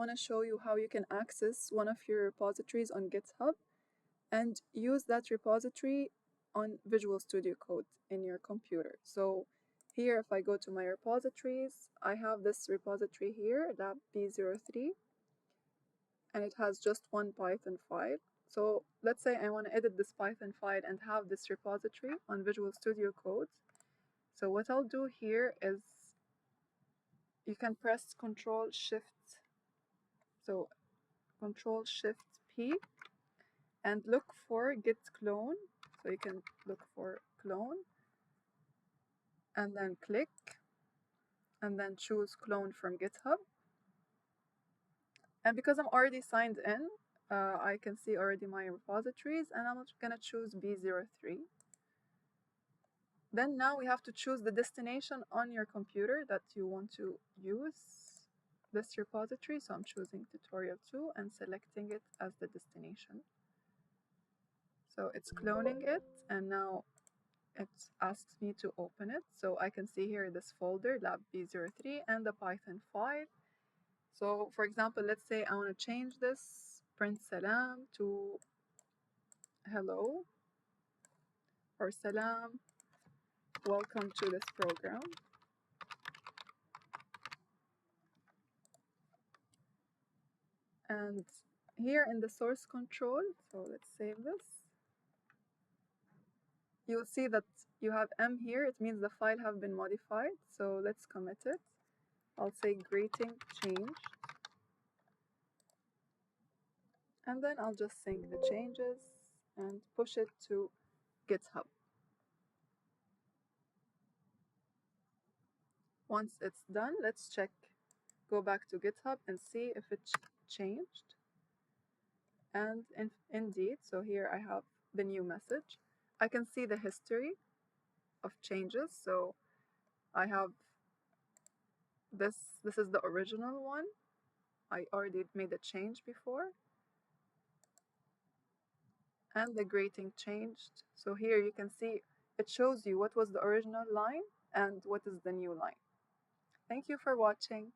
want to show you how you can access one of your repositories on GitHub and use that repository on Visual Studio Code in your computer. So here, if I go to my repositories, I have this repository here, lab B03, and it has just one Python file. So let's say I want to edit this Python file and have this repository on Visual Studio Code. So what I'll do here is you can press Ctrl+Shift+P and look for git clone. So you can look for clone and then click and then choose clone from GitHub. And because I'm already signed in, I can see already my repositories, and I'm gonna choose B03. Then now we have to choose the destination on your computer that you want to use this repository. So I'm choosing tutorial 2 and selecting it as the destination. So it's cloning it, and now it asks me to open it. So I can see here this folder, lab B03, and the Python file. So for example, let's say I want to change this print salam to hello, or salam, welcome to this program. And here in the source control, so let's save this. You'll see that you have M here. It means the file have been modified. So let's commit it. I'll say greeting changed. And then I'll just sync the changes and push it to GitHub. Once it's done, let's check. Go back to GitHub and see if it changed. And indeed, so here I have the new message. I can see the history of changes. So I have this is the original one. I already made a change before. And the greeting changed. So here you can see it shows you what was the original line and what is the new line. Thank you for watching.